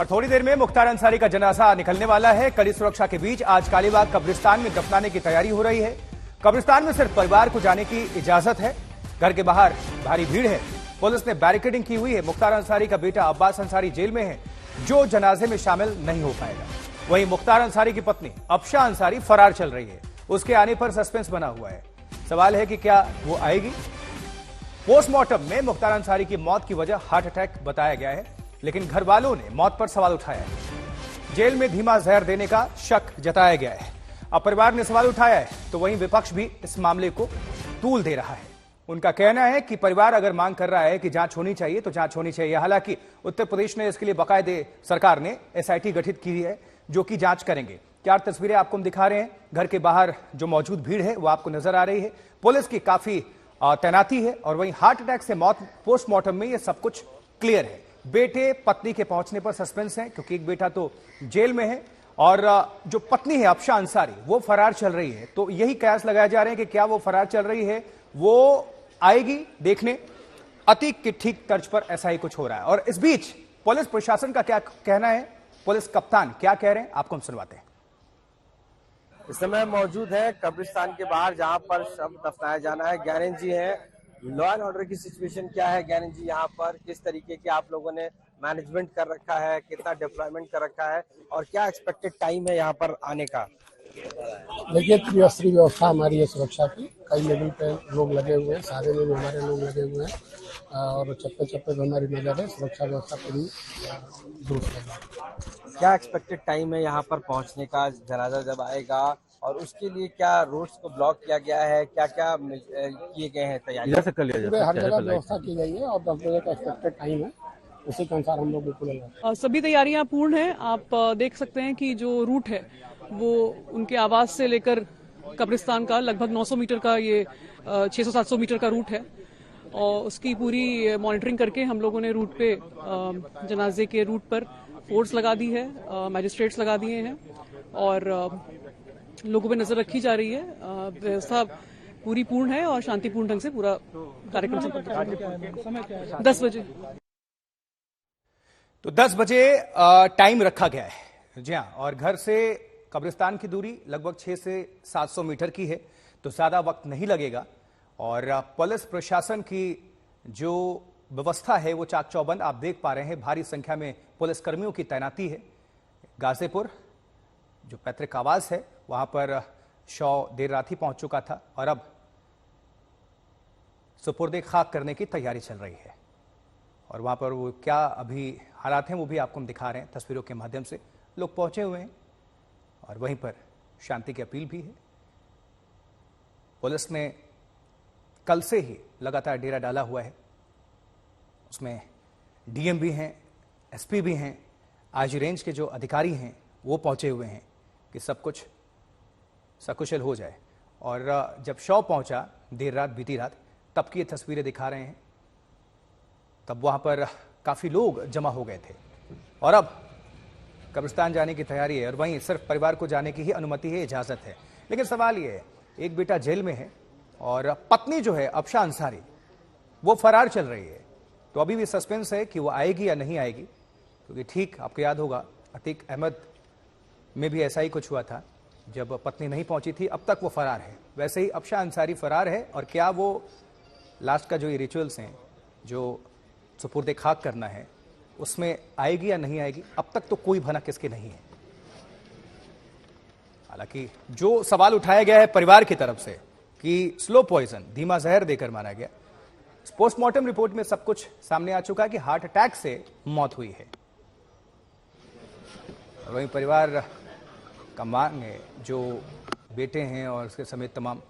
और थोड़ी देर में मुख्तार अंसारी का जनाजा निकलने वाला है। कड़ी सुरक्षा के बीच आज कालीबाग कब्रिस्तान में दफनाने की तैयारी हो रही है। कब्रिस्तान में सिर्फ परिवार को जाने की इजाजत है। घर के बाहर भारी भीड़ है। पुलिस ने बैरिकेडिंग की हुई है। मुख्तार अंसारी का बेटा अब्बास अंसारी जेल में है, जो जनाजे में शामिल नहीं हो पाएगा। वहीं मुख्तार अंसारी की पत्नी अफशा अंसारी फरार चल रही है। उसके आने पर सस्पेंस बना हुआ है। सवाल है कि क्या वो आएगी। पोस्टमार्टम में मुख्तार अंसारी की मौत की वजह हार्ट अटैक बताया गया है, लेकिन घर वालों ने मौत पर सवाल उठाया है। जेल में धीमा जहर देने का शक जताया गया है। अब परिवार ने सवाल उठाया है तो वहीं विपक्ष भी इस मामले को तूल दे रहा है। उनका कहना है कि परिवार अगर मांग कर रहा है कि जांच होनी चाहिए तो जांच होनी चाहिए। हालांकि उत्तर प्रदेश ने इसके लिए बाकायदे सरकार ने एसआईटी गठित की है, जो कि जांच करेंगे। 4 तस्वीरें आपको हम दिखा रहे हैं। घर के बाहर जो मौजूद भीड़ है वो आपको नजर आ रही है। पुलिस की काफी तैनाती है और वहीं हार्ट अटैक से मौत पोस्टमार्टम में ये सब कुछ क्लियर है। बेटे पत्नी के पहुंचने पर सस्पेंस है, क्योंकि एक बेटा तो जेल में है और जो पत्नी है अफशा अंसारी वो फरार चल रही है। तो यही कयास लगाए जा रहे हैं कि क्या वो फरार चल रही है, वो आएगी देखने। अतीक की ठीक तर्ज पर ऐसा ही कुछ हो रहा है। और इस बीच पुलिस प्रशासन का क्या कहना है, पुलिस कप्तान क्या कह रहे हैं, आपको हम सुनवाते हैं। इस समय मौजूद है कब्रिस्तान के बाहर, जहां पर शव दफनाया जाना है। ज्ञानेंद्र जी हैं। लॉ एंड ऑर्डर की सिचुएशन क्या है ज्ञानेंद्र जी, यहाँ पर किस तरीके की आप लोगों ने मैनेजमेंट कर रखा है, कितना डिप्लॉयमेंट कर रखा है और क्या एक्सपेक्टेड टाइम है यहाँ पर आने का? देखिए, त्रिस्तरीय व्यवस्था हमारी है सुरक्षा की। कई लेवल पे लोग लगे हुए हैं, सारे लोग हमारे लोग लगे हुए हैं और चप्पे चप्पे पे हमारी नजर है। सुरक्षा व्यवस्था पूरी दुरुस्त है। क्या एक्सपेक्टेड टाइम है यहाँ पर पहुँचने का, जनाजा जब आएगा, और उसके लिए क्या रोड्स को ब्लॉक किया गया है, क्या क्या किए गए हैं तैयारी? हर जगह व्यवस्था की गई है और 10 बजे का एक्सपेक्टेड टाइम है, उसी के अनुसार हम लोग बिल्कुल सभी तैयारियां पूर्ण हैं। आप देख सकते हैं कि जो रूट है वो उनके आवास से लेकर कब्रिस्तान का लगभग 900 मीटर का, ये 600-700 मीटर का रूट है और उसकी पूरी मॉनिटरिंग करके हम लोगों ने रूट पे, जनाजे के रूट पर फोर्स लगा दी है, मैजिस्ट्रेट्स लगा दिए हैं और लोगों पे नजर रखी जा रही है। व्यवस्था पूरी पूर्ण है और शांतिपूर्ण ढंग से पूरा कार्यक्रम संपन्न। 10 बजे। तो 10 बजे टाइम रखा गया है। जी हाँ, और घर से कब्रिस्तान की दूरी लगभग 600 से 700 मीटर की है, तो ज्यादा वक्त नहीं लगेगा। और पुलिस प्रशासन की जो व्यवस्था है वो चाक चौबंद आप देख पा रहे हैं। भारी संख्या में पुलिस कर्मियों की तैनाती है। गाजीपुर जो पैतृक आवास है वहां पर शव देर रात ही पहुंच चुका था और अब सुपुर्दे खाक करने की तैयारी चल रही है। और वहां पर वो क्या अभी हालात हैं वो भी आपको हम दिखा रहे हैं तस्वीरों के माध्यम से। लोग पहुंचे हुए हैं और वहीं पर शांति की अपील भी है। पुलिस ने कल से ही लगातार डेरा डाला हुआ है। उसमें डीएम भी हैं, एसपी भी हैं, आईजी रेंज के जो अधिकारी हैं वो पहुंचे हुए हैं कि सब कुछ सकुशल हो जाए। और जब शव पहुंचा देर रात, बीती रात, तब की ये तस्वीरें दिखा रहे हैं। तब वहां पर काफी लोग जमा हो गए थे और अब कब्रिस्तान जाने की तैयारी है और वहीं सिर्फ परिवार को जाने की ही अनुमति है, इजाजत है। लेकिन सवाल यह है, एक बेटा जेल में है और पत्नी जो है अफशा अंसारी वो फरार चल रही है। तो अभी भी सस्पेंस है कि वो आएगी या नहीं आएगी, क्योंकि ठीक आपको याद होगा अतीक अहमद में भी ऐसा ही कुछ हुआ था। जब पत्नी नहीं पहुंची थी अब तक वो फरार है, वैसे ही अफशा अंसारी फरार है। और क्या वो लास्ट का जो ये रिचुअल्स हैं, जो सुपुर्दे खाक करना है, उसमें आएगी या नहीं आएगी, अब तक तो कोई भनक इसके नहीं है। हालांकि जो सवाल उठाया गया है परिवार की तरफ से कि स्लो पॉइजन, धीमा जहर देकर मारा गया, पोस्टमार्टम रिपोर्ट में सब कुछ सामने आ चुका है कि हार्ट अटैक से मौत हुई है। वहीं परिवार का मांग है, जो बेटे हैं और उसके समेत तमाम,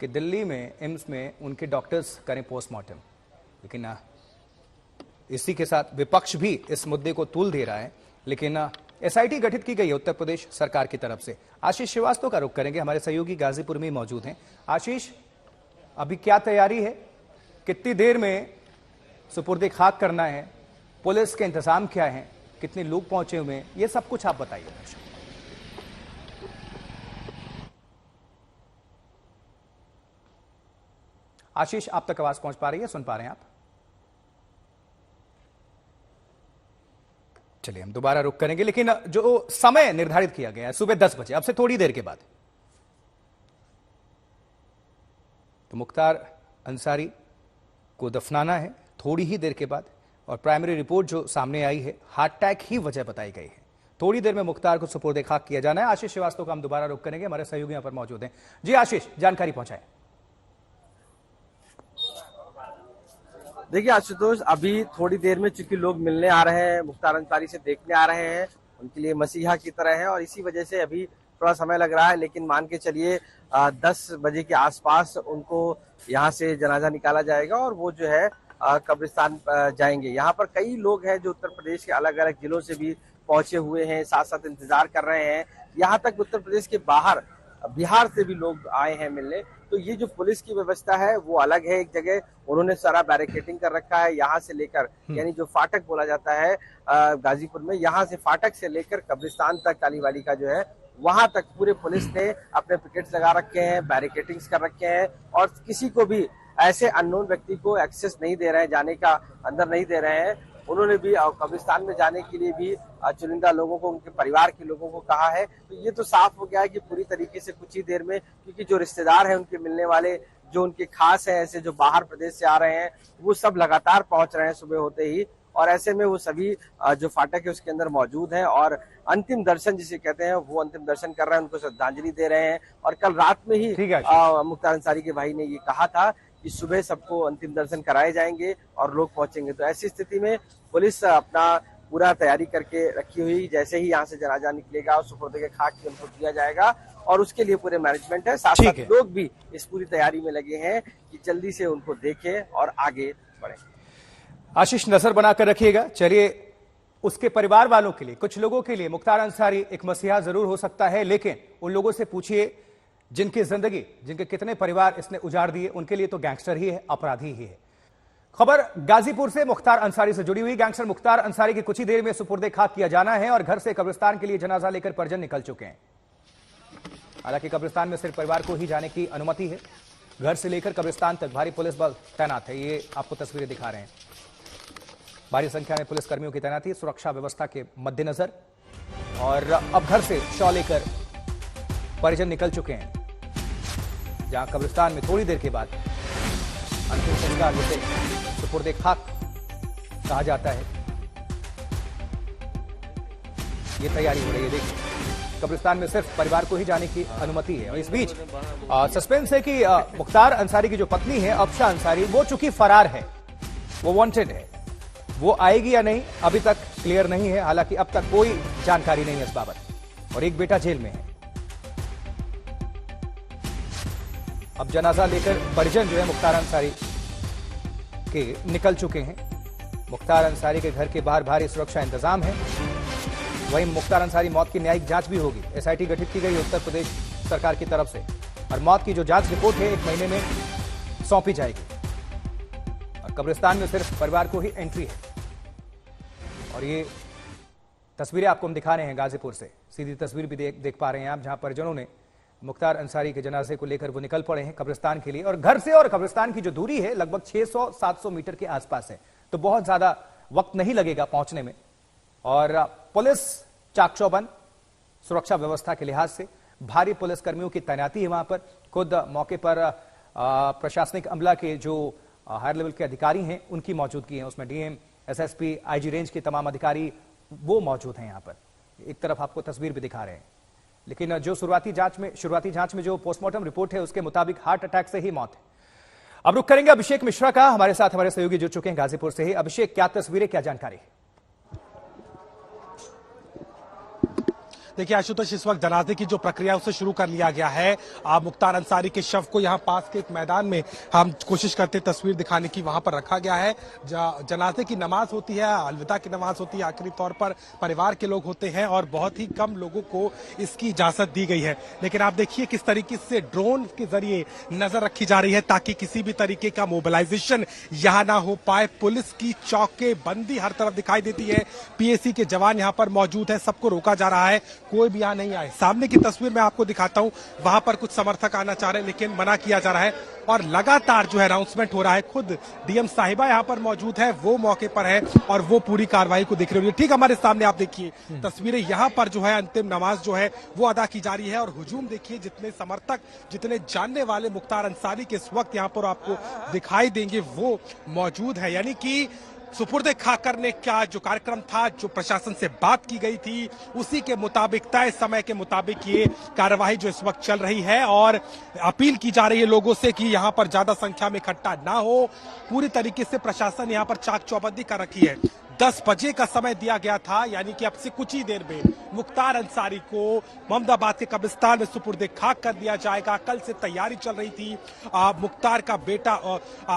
कि दिल्ली में एम्स में उनके डॉक्टर्स करें पोस्टमार्टम। लेकिन इसी के साथ विपक्ष भी इस मुद्दे को तूल दे रहा है। लेकिन एसआईटी गठित की गई है उत्तर प्रदेश सरकार की तरफ से। आशीष श्रीवास्तव का रुख करेंगे, हमारे सहयोगी गाजीपुर में मौजूद हैं। आशीष, अभी क्या तैयारी है, कितनी देर में सुपुर्दे खाक करना है, पुलिस के इंतजाम क्या है, कितने लोग पहुंचे हुए हैं, ये सब कुछ आप बताइए। आशीष, आप तक आवाज पहुंच पा रही है, सुन पा रहे हैं आप? चलिए हम दोबारा रुक करेंगे, लेकिन जो समय निर्धारित किया गया है सुबह 10 बजे, अब से थोड़ी देर के बाद, तो मुख्तार अंसारी को दफनाना है थोड़ी ही देर के बाद, और प्राइमरी रिपोर्ट जो सामने आई है हार्ट अटैक ही वजह बताई गई है। थोड़ी देर में मुख्तार को सुपुर्द खाक किया जाना है। आशीष श्रीवास्तव का हम दोबारा रुक करेंगे, हमारे सहयोगी यहां पर मौजूद हैं। जी आशीष, जानकारी पहुंचाएं। देखिए आशुतोष, अभी थोड़ी देर में चूंकि लोग मिलने आ रहे हैं, मुख्तार अंसारी से देखने आ रहे हैं, उनके लिए मसीहा की तरह है, और इसी वजह से अभी थोड़ा समय लग रहा है। लेकिन मान के चलिए 10 बजे के आसपास उनको यहाँ से जनाजा निकाला जाएगा और वो जो है कब्रिस्तान जाएंगे। यहाँ पर कई लोग हैं जो उत्तर प्रदेश के अलग अलग जिलों से भी पहुंचे हुए हैं, साथ साथ इंतजार कर रहे हैं। यहाँ तक उत्तर प्रदेश के बाहर बिहार से भी लोग आए हैं मिलने। तो ये जो पुलिस की व्यवस्था है वो अलग है। एक जगह उन्होंने सारा बैरिकेडिंग कर रखा है, यहाँ से लेकर यानी जो फाटक बोला जाता है गाजीपुर में, यहाँ से फाटक से लेकर कब्रिस्तान तक कालीवाली का जो है वहां तक पूरे पुलिस ने अपने पिकेट्स लगा रखे हैं, बैरिकेडिंग्स कर रखे हैं, और किसी को भी ऐसे अननोन व्यक्ति को एक्सेस नहीं दे रहे हैं, जाने का अंदर नहीं दे रहे हैं। उन्होंने भी कब्रिस्तान में जाने के लिए भी चुनिंदा लोगों को, उनके परिवार के लोगों को कहा है। तो ये तो साफ हो गया है कि पूरी तरीके से कुछ ही देर में, क्योंकि जो रिश्तेदार हैं उनके मिलने वाले, जो उनके खास हैं, ऐसे जो बाहर प्रदेश से आ रहे हैं, वो सब लगातार पहुंच रहे हैं सुबह होते ही, और ऐसे में वो सभी जो फाटक है उसके अंदर मौजूद हैं और अंतिम दर्शन जिसे कहते हैं वो अंतिम दर्शन कर रहे हैं, उनको श्रद्धांजलि दे रहे हैं। और कल रात में ही मुख्तार अंसारी के भाई ने ये कहा था कि सुबह सबको अंतिम दर्शन कराए जाएंगे और लोग पहुंचेंगे। तो ऐसी स्थिति में पुलिस अपना पूरा तैयारी करके रखी हुई, जैसे ही यहाँ से जनाजा निकलेगा और सुपुर्द के खाक की उनको दिया जाएगा, और उसके लिए पूरे मैनेजमेंट है, साथ साथ लोग भी इस पूरी तैयारी में लगे हैं कि जल्दी से उनको देखें और आगे बढ़े। आशीष, नजर बनाकर रखिएगा। चलिए, उसके परिवार वालों के लिए, कुछ लोगों के लिए मुख्तार अंसारी एक मसीहा जरूर हो सकता है, लेकिन उन लोगों से पूछिए जिनकी जिंदगी, जिनके कितने परिवार इसने उजाड़ दिए, उनके लिए तो गैंगस्टर ही है, अपराधी ही है। खबर गाजीपुर से मुख्तार अंसारी से जुड़ी हुई। गैंगस्टर मुख्तार अंसारी की कुछ ही देर में सुपुर्द खाक किया जाना है और घर से कब्रिस्तान के लिए जनाजा लेकर परिजन निकल चुके हैं। हालांकि कब्रिस्तान में सिर्फ परिवार को ही जाने की अनुमति है। घर से लेकर कब्रिस्तान तक भारी पुलिस बल तैनात है। ये आपको तस्वीरें दिखा रहे हैं। भारी संख्या में पुलिस कर्मियों की तैनाती सुरक्षा व्यवस्था के मद्देनजर, और अब घर से शव लेकर परिजन निकल चुके हैं, जहां कब्रिस्तान में थोड़ी देर के बाद अंतिम संस्कार, जिसे सुपुर्द खाक कहा जाता है, ये तैयारी हो रही है। देखिए, कब्रिस्तान में सिर्फ परिवार को ही जाने की अनुमति है। और इस बीच सस्पेंस है कि मुख्तार अंसारी की जो पत्नी है अफशा अंसारी, वो चूंकि फरार है, वो वांटेड है, वो आएगी या नहीं अभी तक क्लियर नहीं है। हालांकि अब तक कोई जानकारी नहीं है इस बाबत, और एक बेटा जेल में है। अब जनाजा लेकर परिजन जो है मुख्तार अंसारी के निकल चुके हैं। मुख्तार अंसारी के घर के बाहर भारी सुरक्षा इंतजाम है। वहीं मुख्तार अंसारी मौत की न्यायिक जांच भी होगी। एसआईटी गठित की गई उत्तर प्रदेश सरकार की तरफ से, और मौत की जो जांच रिपोर्ट है 1 महीने में सौंपी जाएगी। और कब्रिस्तान में सिर्फ परिवार को ही एंट्री है। और ये तस्वीरें आपको हम दिखा रहे हैं गाजीपुर से, सीधी तस्वीर भी देख पा रहे हैं आप, जहां परिजनों ने मुख्तार अंसारी के जनाजे को लेकर वो निकल पड़े हैं कब्रिस्तान के लिए। और घर से और कब्रिस्तान की जो दूरी है लगभग 600-700 मीटर के आसपास है, तो बहुत ज्यादा वक्त नहीं लगेगा पहुंचने में। और पुलिस चाक चौबंद, सुरक्षा व्यवस्था के लिहाज से भारी पुलिस कर्मियों की तैनाती है वहां पर। खुद मौके पर प्रशासनिक अमला के जो हायर लेवल के अधिकारी हैं उनकी मौजूदगी है, उसमें डीएम, एसएसपी, आईजी रेंज के तमाम अधिकारी वो मौजूद हैं यहां पर। एक तरफ आपको तस्वीर भी दिखा रहे हैं। लेकिन जो शुरुआती जांच में जो पोस्टमार्टम रिपोर्ट है उसके मुताबिक हार्ट अटैक से ही मौत है। अब रुक करेंगे अभिषेक मिश्रा का, हमारे साथ हमारे सहयोगी जुड़ चुके हैं गाजीपुर से ही। अभिषेक, क्या तस्वीरें, क्या जानकारी? देखिए आशुतोष, इस वक्त जनाजे की जो प्रक्रिया उसे शुरू कर लिया गया है। आप मुख्तार अंसारी के शव को यहाँ पास के एक मैदान में हम कोशिश करते तस्वीर दिखाने की, वहां पर रखा गया है। जनाजे की नमाज होती है, अलविदा की नमाज होती है, आखिरी तौर पर परिवार के लोग होते हैं और बहुत ही कम लोगों को इसकी इजाजत दी गई है। लेकिन आप देखिए किस तरीके से ड्रोन के जरिए नजर रखी जा रही है ताकि किसी भी तरीके का मोबिलाइजेशन यहाँ ना हो पाए। पुलिस की चौके बंदी हर तरफ दिखाई देती है। पीएसी के जवान यहाँ पर मौजूद है, सबको रोका जा रहा है। कोई भी यहाँ नहीं आए। सामने की तस्वीर मैं आपको दिखाता हूँ, वहां पर कुछ समर्थक आना चाह रहे हैं लेकिन मना किया जा रहा है और लगातार जो है अनाउंसमेंट हो रहा है। खुद डीएम साहिबा यहाँ पर मौजूद है, वो मौके पर है और वो पूरी कार्रवाई को देख रही है। ठीक हमारे सामने आप देखिए तस्वीरें, यहाँ पर जो है अंतिम नमाज जो है वो अदा की जा रही है और हुजूम देखिए, जितने समर्थक, जितने जानने वाले मुख्तार अंसारी के इस वक्त यहाँ पर आपको दिखाई देंगे वो मौजूद है। यानी कि सुपुर्दे खाक करने का जो कार्यक्रम था, जो प्रशासन से बात की गई थी, उसी के मुताबिक, तय समय के मुताबिक ये कार्यवाही जो इस वक्त चल रही है और अपील की जा रही है लोगों से कि यहां पर ज्यादा संख्या में इकट्ठा ना हो। पूरी तरीके से प्रशासन यहां पर चाक चौबंदी कर रखी है। 10 बजे का समय दिया गया था, यानी कि अब से कुछ ही देर में मुख्तार अंसारी को मोहम्मदाबाद के कब्रिस्तान में सुपुर्दे खाक कर दिया जाएगा। कल से तैयारी चल रही थी। मुख्तार का बेटा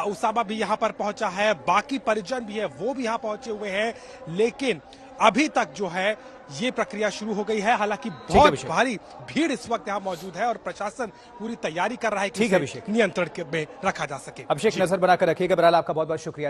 उसामा भी यहां पर पहुंचा है, बाकी परिजन भी है वो भी यहां पहुंचे हुए हैं, लेकिन अभी तक जो है ये प्रक्रिया शुरू हो गई है। हालांकि बहुत भारी भीड़ इस वक्त यहाँ मौजूद है और प्रशासन पूरी तैयारी कर रहा है कि नियंत्रण में रखा जा सके। अभिषेक, नजर बनाकर रखिएगा। बहरहाल आपका बहुत बहुत शुक्रिया।